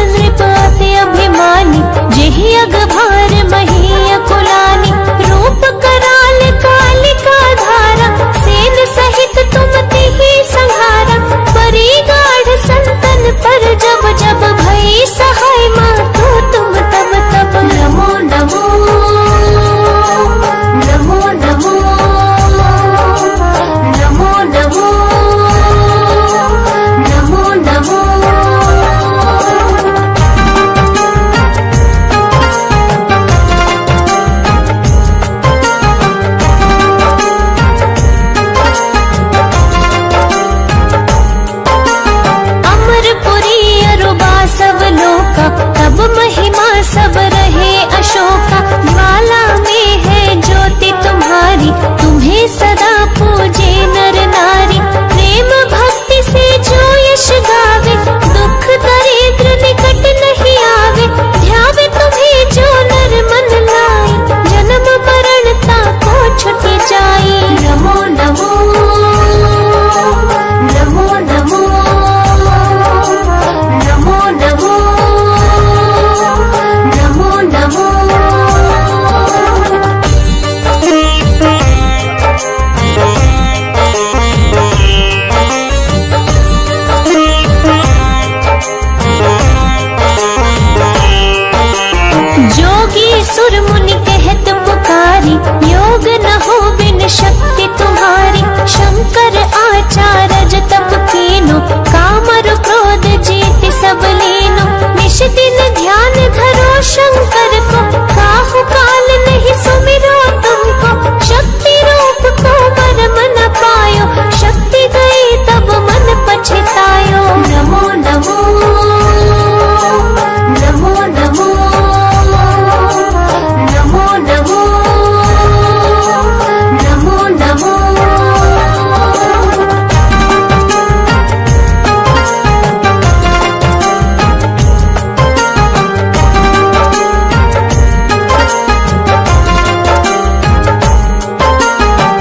नृप अति अभिमानी, जेहि अगभार मही अकुलानी। रूप कराल कालिका धारा, सेन सहित तुम तिहि संहारा। परी गाढ़ संतन पर जब जब भई सहाय, मातु तुम तब तब। नमो नमो नमो नमो नमो नमो नमो नमो। अमरपुरी अरुबा सब लोका, तब महिमा सब रहे अशोका। ज्वाला में है ज्योति तुम्हारी, तुम्हें सदा पूजे नर नारी। प्रेम भक्ति से जो यश गावे, दुख दरिद्र निकट नहीं आवे। ध्यावे तुम्हें जो नर मन लाई, जन्म मरण ताको छुट जाई। नमो नमो नमो नमो नमो नमो नमो नमो। जोगी सुर मुनि कहत पुकारी, योग न हो बिन शक्ति तुम्हारी। शंकर आचार्य तप कीनो, कामर क्रोध जीत सब लीनो। निश दिन ध्यान धरो शंकर को, काहु काल नहीं सुमिरो तुमको। शक्ति रूप को मरम न पायो, शक्ति गई तब मन पछतायो। नमो नमो नमो नमो नमो नमो नमो नमो।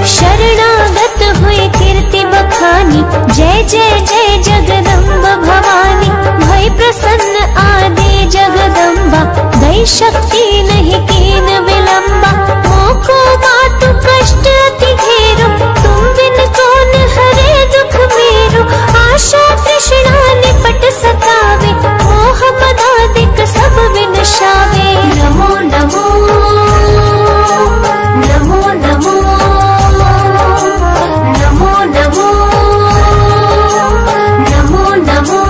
शरणागत हुए कीर्ति बखानी, जय जय जय जगदम्ब भवानी। भई प्रसन्न आदि जगदम्बा, दई शक्ति नहीं कीन विलंबा। मोको मातु कष्ट अति घेरो, तुम बिन कौन हरे दुख मेरो। आशा तृष्णा निपट सतावे, मोह मदादिक सब विनशावे। नमो नमो नमो नमो नमो नमो नमो नमो।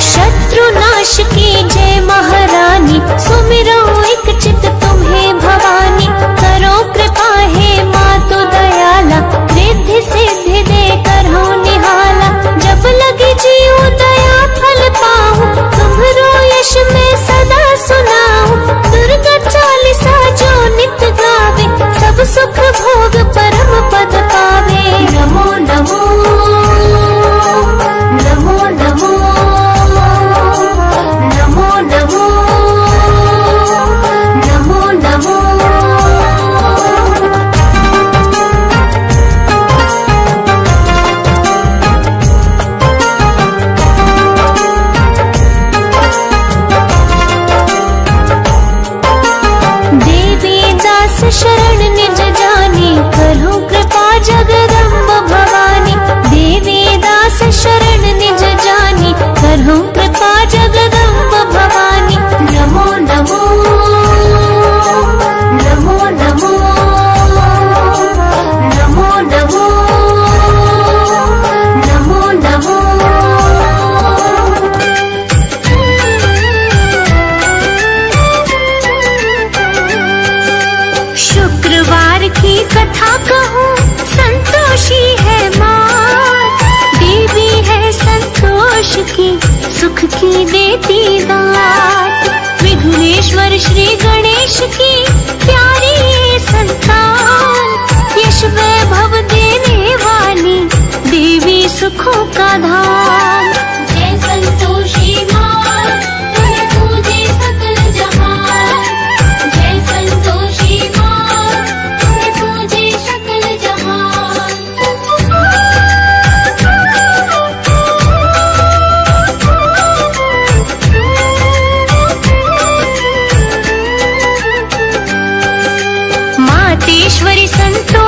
शत्रु नाश की जय महारानी, सुमिरो एक चित तुम्हें भवानी। करो कृपा हे मातु दयाला, रिद्धि सिद्धि दे करो निहाला। जब लगे जीव दया फल पाऊं, तुम्हरो यश में सदा सुनाऊं। दुर्गा चालीसा जो नित गावे, सब सुख भोग परम पद पावे। नमो नमो नमो नमो नमो नमो नमो नमो। देवी दास शरण निज जानी, करो कृपा जगदम्ब भवानी। देवी दास शरण निज जानी, करो कृपा जगदम्ब भवानी। नमो नमो नमो नमो नमो नमो नमो नमो। शुक्रवार की कथा कहूँ, संतोषी है माँ। देवी है संतोष की, सुख की देती दात। विघ्नेश्वर श्री गणेश की प्यारी ये संतान। यश वैभव देने वाली देवी सुखों का धाम। जय संतोषी माँ, तुम्हें पूजे सकल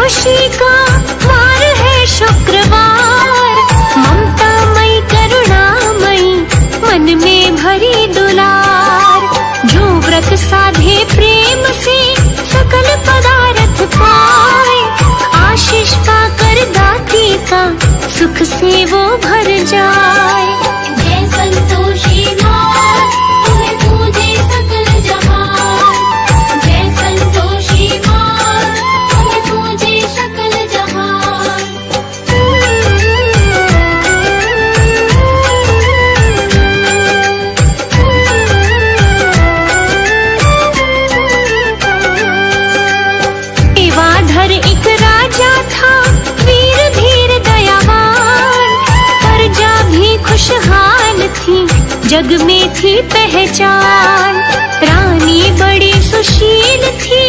संतोषी का वार है शुक्रवार, ममता मई करुणामयी मन में भरी दुलार। जो व्रत साधे प्रेम से सकल पदार्थ पाए, आशीष पाकर दाती का सुख से वो भर जाए। जय संतोषी माँ, तुम्हें पूजे सकल जहान। जय संतोषी माँ, तुम्हें पूजे सकल जहान। देवाधर एक राजा था, वीर धीर दयावान, प्रजा भी खुशहाल थी, जग में थी पहचान। रानी बड़ी सुशील थी,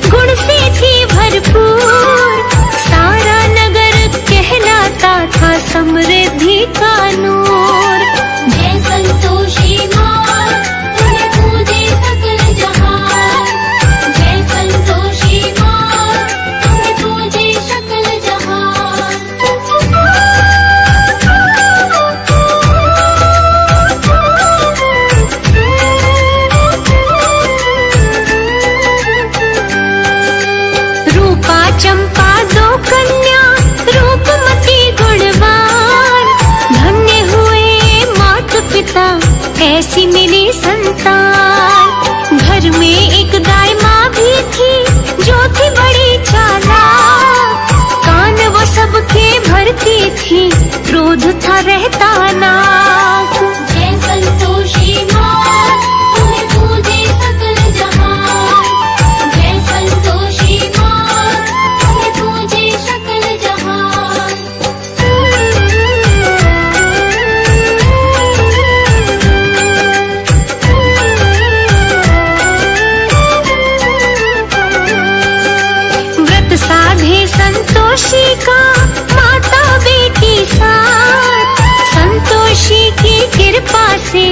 गुण से थी भरपूर, सारा नगर कहलाता था समृद्धि का नूर। जय संतोषी माँ, तुम्हें पूजे सकल जहान। जय संतोषी माँ, तुम्हें पूजे सकल जहान। रूपा चंपा दो कन्या, रूपमती गुणवान, धन्य हुए माता पिता ऐसी मिली संतान। घर में एक गाय माँ भी थी, जो थी बड़ी चालाक, कान वो सबके भरती थी, क्रोध था रहता नाक। जय संतोषी माँ, तुम्हें पूजे सकल जहान। जय संतोषी माँ, तुम्हें पूजे सकल जहान। व्रत साधे संतोषी का माता बेटी साथ, संतोषी की कृपा से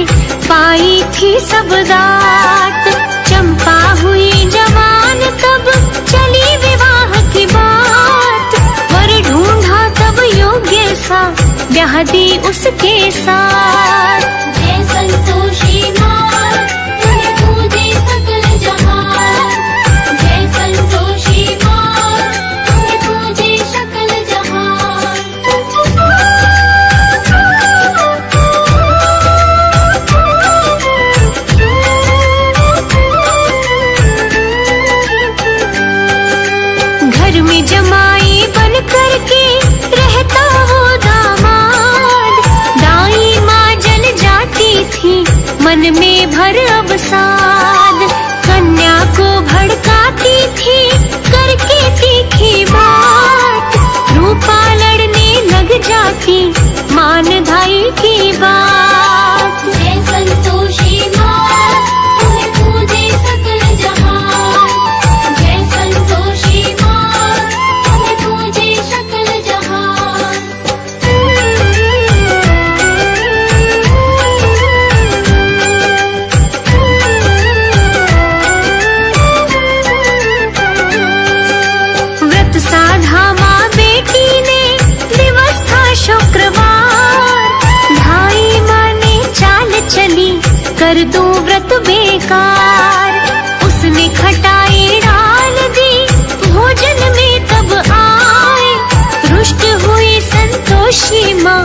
पाई थी सब दात। चंपा हुई जवान तब चली विवाह की बात, वर ढूंढा तब योग्य सा ब्याह दी उसके साथ। जय संतोषी माँ, तुम्हें पूजे सकल जहान। जय संतोषी माँ, तुम्हें पूजे सकल जहान। घर में जमाई बन करके रहता वो दामाद, दाई माँ जल जाती थी मन में भर अवसाद। कन्या को भड़काती थी करके तीखी बात, रूपा लड़ने लग जाती मान धाई की बात। जय संतोषी माँ, तुम्हें पूजे सकल जहान। जय संतोषी माँ, तुम्हें पूजे सकल जहान। व्रत साधा माँ बेटी ने, दिवस था शुक्रवार, ढाई माँ ने चाल चली कर दूं व्रत बेकार। उसने खटाई डाल दी भोजन में तब आए, रुष्ट हुई संतोषी माँ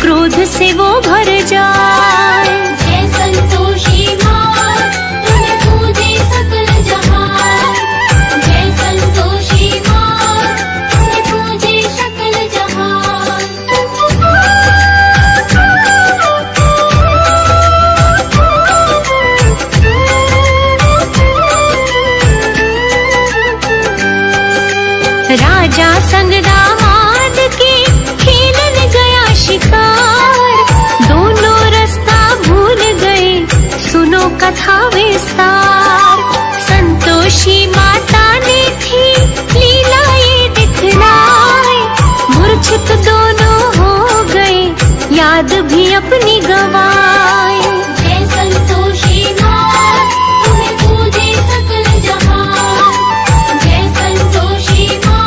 क्रोध से वो भर जाए। जय संतोषी माँ, तुम्हें पूजे सकल जहान। जय संतोषी माँ, तुम्हें पूजे सकल जहान। राजा संग दामाद के खेलन गया शिकार, दोनों रास्ता भूल गए सुनो कथा विस्तार। संतोषी माता ने थी लीला ये दिखलाए, मूर्छित दोनों हो गए याद भी अपनी गवाए। जय संतोषी माँ, तुम्हें पूजे सकल जहान। जय संतोषी माँ,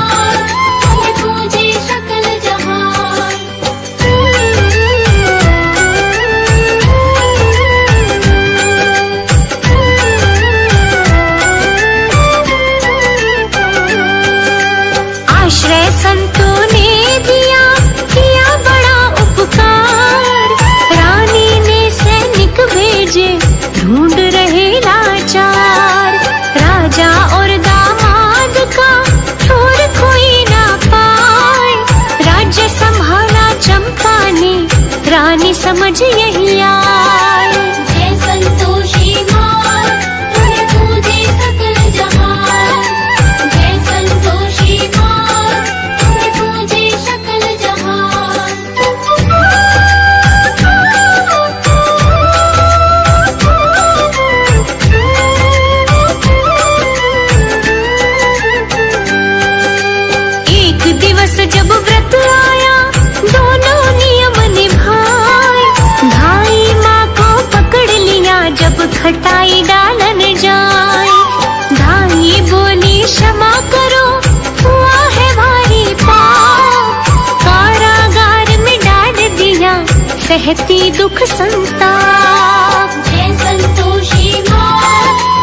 सहती दुख संताप। जय संतोषी माँ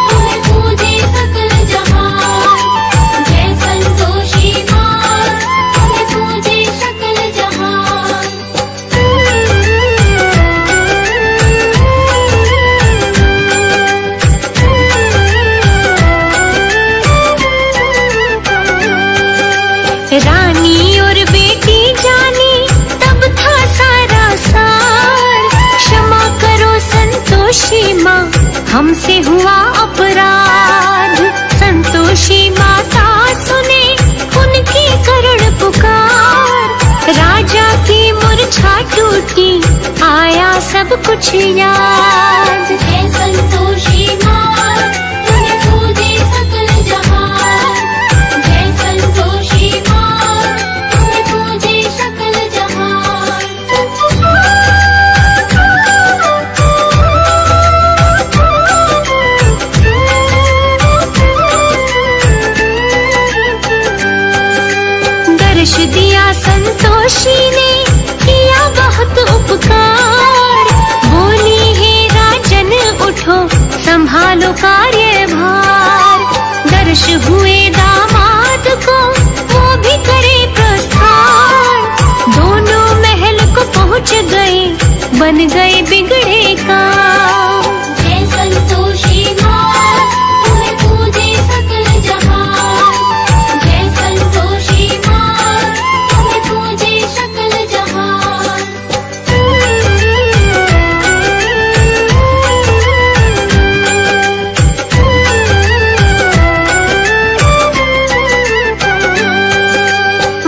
तुम्हें पूजे सकल जहान। जय संतोषी माँ तुम्हें पूजे सकल जहान। रानी और बेटी जानी तब था सारा सार। क्षमा करो संतोषी माँ हमसे हुआ अपराध। संतोषी माता सुने उनकी करुण पुकार। राजा की मूर्छा टूटी आया सब कुछ याद। जय संतोषी माँ तुम्हें पूजे सकल जहान। जय संतोषी माँ तुम्हें पूजे सकल जहान। दर्श दिया संतोषी ने किया बहुत उपकार। बोली हे राजन उठो संभालो कार्यभार। दर्श हुए दामाद को वो भी करे प्रस्थान। दोनों महल को पहुँच गए बन गए बिगड़े काम। जय संतोषी माँ तुम्हें पूजे सकल जहान। जय संतोषी माँ तुम्हें पूजे सकल जहान।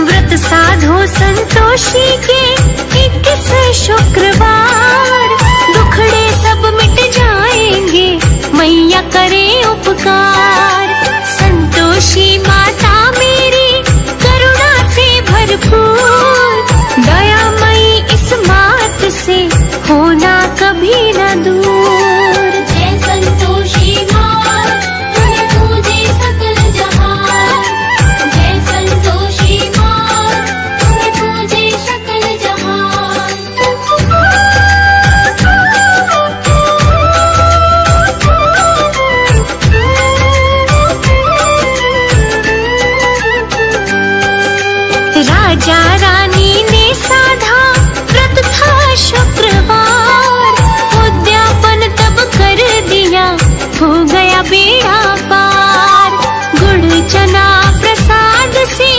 व्रत साधो संतोषी के 21 शुक्रवार। दुखड़े सब मिट जाएंगे मैया करे उपकार। संतोषी माता मेरी करुणा से भरपूर। दयामयी इस मात से होना कभी न दूर। जय संतोषी माँ तुम्हें पूजे सकल जहान। जय संतोषी माँ तुम्हें पूजे सकल जहान। राजा रानी ने साधा व्रत था शुक्रवार। उद्यापन तब कर दिया हो गया बेड़ा पार। गुड़ चना प्रसाद से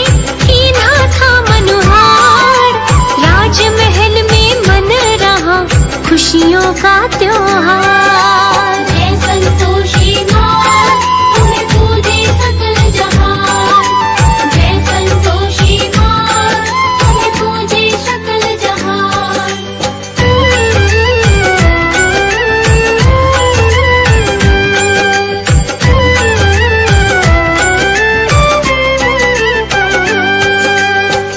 कीन्हा था मनुहार। राजमहल में मन रहा खुशियों का त्योहार। जय संतोषी माँ तुम्हें पूजे सकल जहान। जय संतोषी माँ तुम्हें पूजे सकल जहान।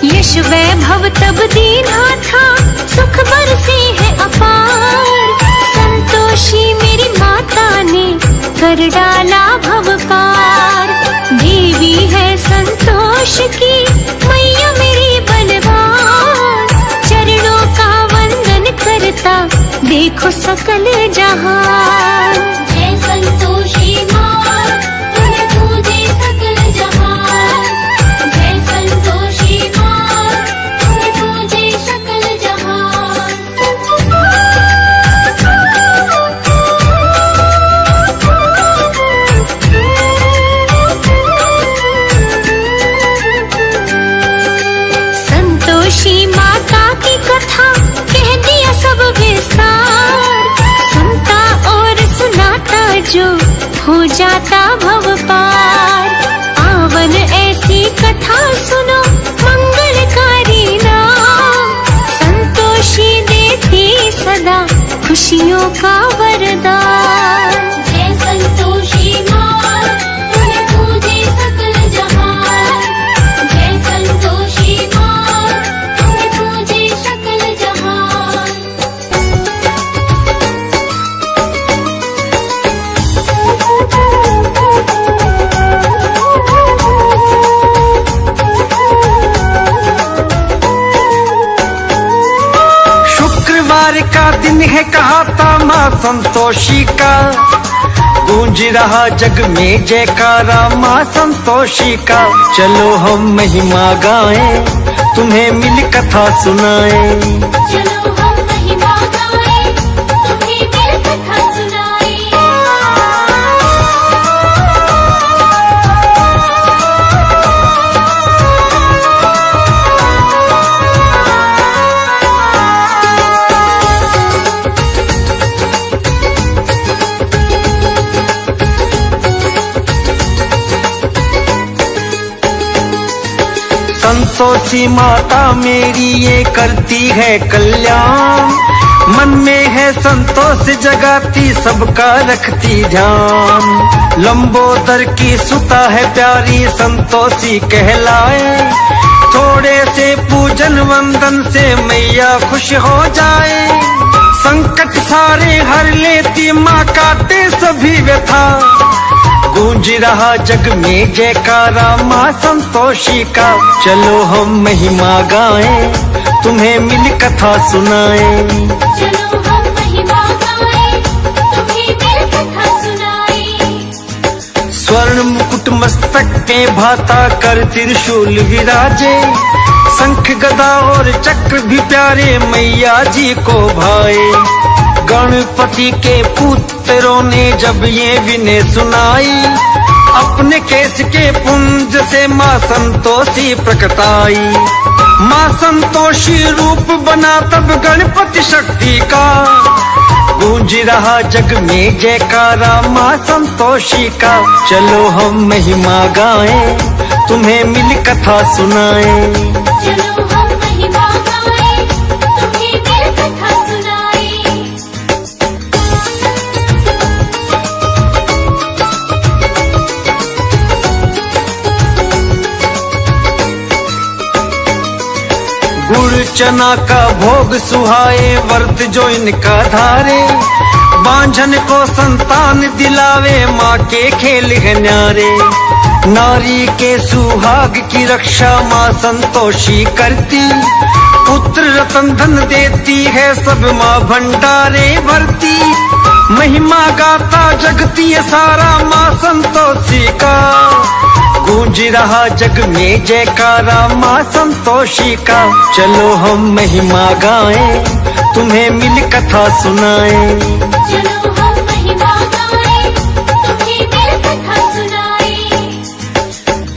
यश वैभव तब दीना था सुख बरसे है अपार। संतोषी मेरी माता ने कर डाला भव पार। देवी है संतोष की मैया मेरी बलवान। चरणों का वंदन करता देखो सकल जहान। जय संतोषी माँ तुम्हें पूजे सकल जहान। जय संतोषी माँ तुम्हें पूजे सकल जहान। संतोषी माता की कथा कह दिया सब विस्तार। सुनता और सुनाता जो हो जाता भव पार। आवन ऐसी कथा सुनो मंगलकारी नाम। संतोषी देती सदा खुशियों का वरदान। जय संतोषी माँ तुम्हें पूजे सकल जहान। जय संतोषी माँ तुम्हें पूजे सकल जहान। है कहा था माँ संतोषी का, गूंज रहा जग में जयकारा माँ संतोषी का। चलो हम महिमा गाएं, तुम्हें मिल कथा सुनाएं। चलो हम महिमा गाएं, तुम्हें मिल कथा सुनाएं। संतोषी माता मेरी ये करती है कल्याण, मन में है संतोष जगाती सबका रखती ध्यान। लंबोदर की सुता है प्यारी संतोषी कहलाए, थोड़े से पूजन वंदन से मैया खुश हो जाए। संकट सारे हर लेती माँ काटे सभी व्यथा, गूंज रहा जग में जयकारा माँ संतोषी का। चलो हम महिमा गाएं, तुम्हें मिल कथा सुनाएं। चलो हम महिमा गाएं, तुम्हें मिल कथा सुनाएं। स्वर्ण मुकुट मस्तक पे भाता कर त्रिशूल विराजे, शंख गदा और चक्र भी प्यारे मैया जी को भाए। गणपति के पुत्रों ने जब ये विनय सुनाई, अपने केश के पुंज से माँ संतोषी प्रकटाई। माँ संतोषी रूप बना तब गणपति शक्ति का, गूंज रहा जग में जयकारा माँ संतोषी का। चलो हम महिमा गाएं, तुम्हें मिल कथा सुनाएं। चलो हम महिमा गाएं, तुम्हें मिल कथा सुनाएं। गुड़ चना का भोग सुहाए, व्रत जो इनका धारे। बांझन को संतान दिलावे, माँ के खेल है न्यारे। नारी के सुहाग की रक्षा माँ संतोषी करती, पुत्र रतन धन देती है सब माँ भंडारे भरती। महिमा गाता जगती है सारा माँ संतोषी का, गूंज रहा जग में जयकारा माँ संतोषी का। चलो हम महिमा गाएं, तुम्हें मिल कथा सुनाएं। चलो हम महिमा गाएं, तुम्हें मिल कथा सुनाएं।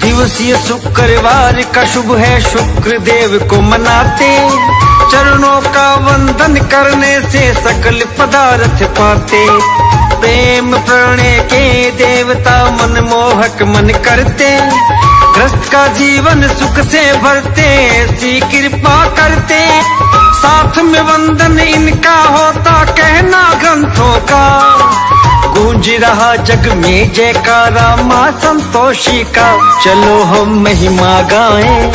दिवसीय शुक्रवार का शुभ है, शुक्र देव को मनाते। चरणों का वंदन करने से सकल पदार्थ पाते। प्रेम प्रणय के देवता मनमोहक मन करते, ग्रस्त का जीवन सुख से भरते, ऐसी कृपा करते। साथ में वंदन इनका होता कहना ग्रंथों का, गूंज रहा जग में जयकारा माँ संतोषी का। चलो हम महिमा गाएं,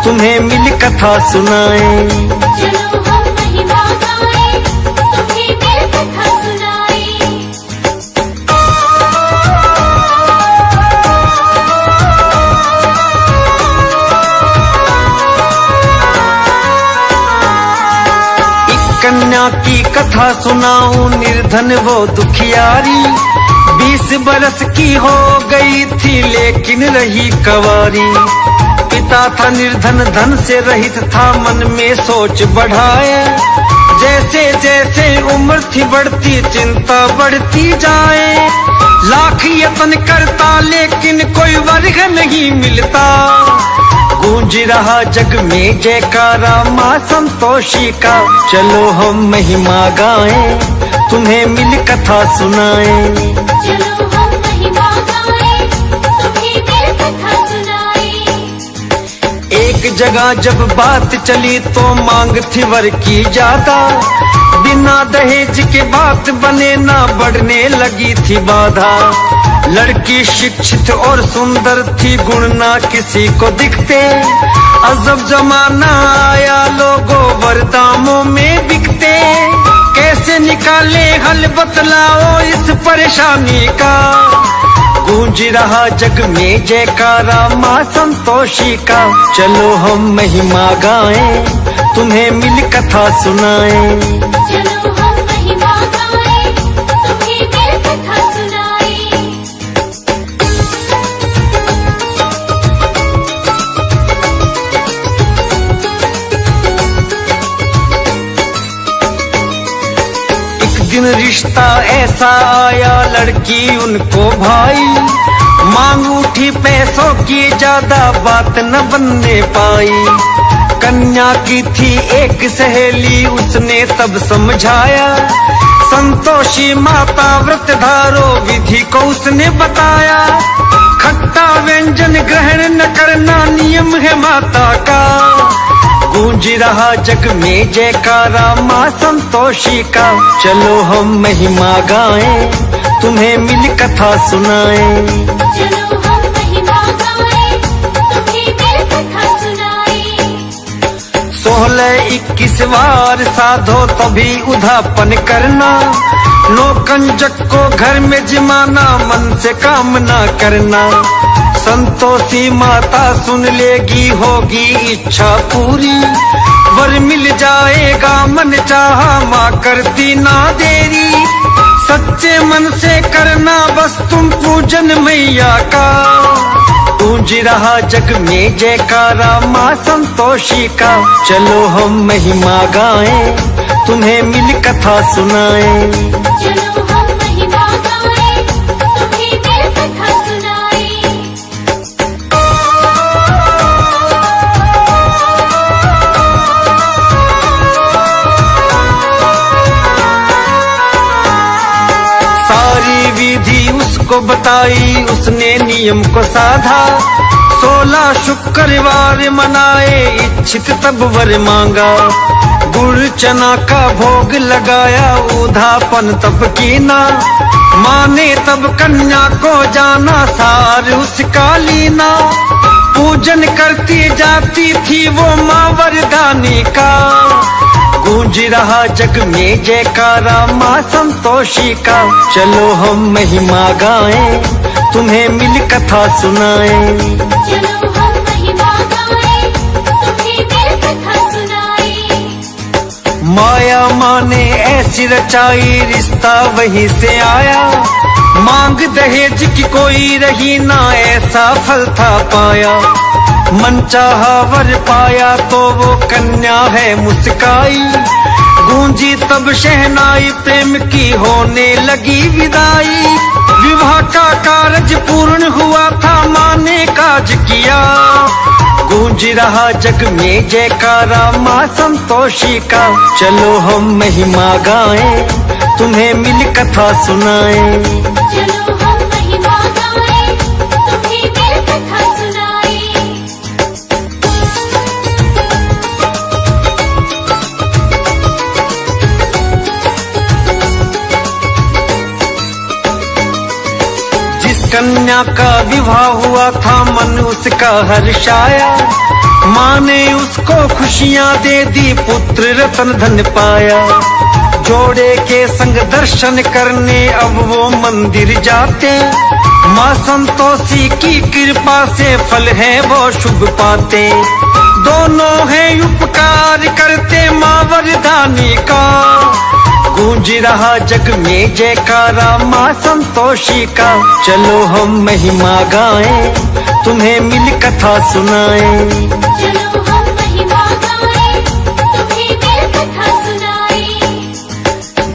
तुम्हें मिल कथा सुनाएं। चलो हम महिमा गाएं, तुम्हें मिल कथा सुनाएं। कन्या की कथा सुनाऊं, निर्धन वो दुखियारी। 20 बरस की हो गई थी लेकिन रही कवारी। पिता था निर्धन धन से रहित था, मन में सोच बढ़ाए। जैसे जैसे उम्र थी बढ़ती चिंता बढ़ती जाए। लाख यत्न करता लेकिन कोई वर्ग नहीं मिलता, गूंज रहा जग में जयकारा माँ संतोषी का। चलो हम महिमा गाएं, तुम्हें मिल कथा सुनाएं। चलो हम महिमा गाएं, तुम्हें मिल कथा सुनाएं। एक जगह जब बात चली तो मांग थी वर की ज्यादा। बिना दहेज के बात बने ना बढ़ने लगी थी बाधा। लड़की शिक्षित और सुंदर थी, गुण ना किसी को दिखते। अजब जमाना आया, लोगों वरदानों में बिकते। कैसे निकाले हल बतलाओ इस परेशानी का, गूंज रहा जग में जयकारा माँ संतोषी का। चलो हम महिमा गाएं, तुम्हें मिल कथा सुनाएं। चलो हम महिमा रिश्ता ऐसा आया, लड़की उनको भाई। मांग उठी पैसों की, ज्यादा बात न बनने पाई। कन्या की थी एक सहेली, उसने तब समझाया। संतोषी माता व्रत धारो, विधि को उसने बताया। खट्टा व्यंजन ग्रहण न करना नियम है माता का। गूंज रहा जग में जयकारा माँ संतोषी का। चलो हम महिमा गाएं, तुम्हें मिल कथा सुनाएं। चलो हम महिमा गाएं, तुम्हें मिल कथा सुनाएं। 16-21 बार साधो तभी उधापन करना। नो कंजक को घर में जिमाना, मन से काम ना करना। संतोषी माता सुन लेगी, होगी इच्छा पूरी। वर मिल जाएगा मन चाहा, माँ करती ना देरी। सच्चे मन से करना बस तुम पूजन मैया का। गूंज रहा जग में जयकारा माँ संतोषी का। चलो हम महिमा गाएं, तुम्हें मिल कथा सुनाएं। चलो हम महिमा गाएं, तुम्हें मिल कथा सुनाएं। सारी विधि उसको बताई, उसने नियम को साधा। 16 शुक्रवार मनाए, इच्छित तब वर मांगा। गुड़ चना का भोग लगाया, उधापन तब कीना। माने तब कन्या को जाना, सार उसका लीना। पूजन करती जाती थी वो माँ वरदानी का। गूंज रहा जग में जयकारा माँ संतोषी का। चलो हम महिमा गाएं, तुम्हें मिल कथा सुनाएं। चलो हम महिमा गाएं, तुम्हें मिल कथा सुनाएं। माया माँ ने ऐसी रचाई, रिश्ता वहीं से आया। मांग दहेज की कोई रही ना, ऐसा फल था पाया। मन चाहा वर पाया तो वो कन्या है मुस्काई। गूंजी तब शहनाई, प्रेम की होने लगी विदाई। विवाह का कारज पूर्ण हुआ था, माँ ने काज किया। गूंज रहा जग में जयकारा माँ संतोषी का। चलो हम महिमा गाएं, तुम्हें मिल कथा सुनाएं। चलो हम महिमा गाएं, तुम्हें मिल कथा सुनाएं। जिस कन्या का विवाह हुआ था, मन उसका हर्षाया। माँ ने उसको खुशियाँ दे दी, पुत्र रतन धन पाया। जोड़े के संग दर्शन करने अब वो मंदिर जाते। माँ संतोषी की कृपा से फल है वो शुभ पाते। दोनों है उपकार करते माँ वरदानी का। गूंज रहा जग में जयकारा माँ संतोषी का। चलो हम महिमा गाएं, तुम्हें मिल कथा सुनाएं। चलो हम महिमा गाएं, तुम्हें मिल कथा सुनाएं।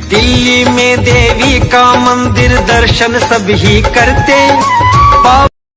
दिल्ली में देवी का मंदिर दर्शन सभी करते।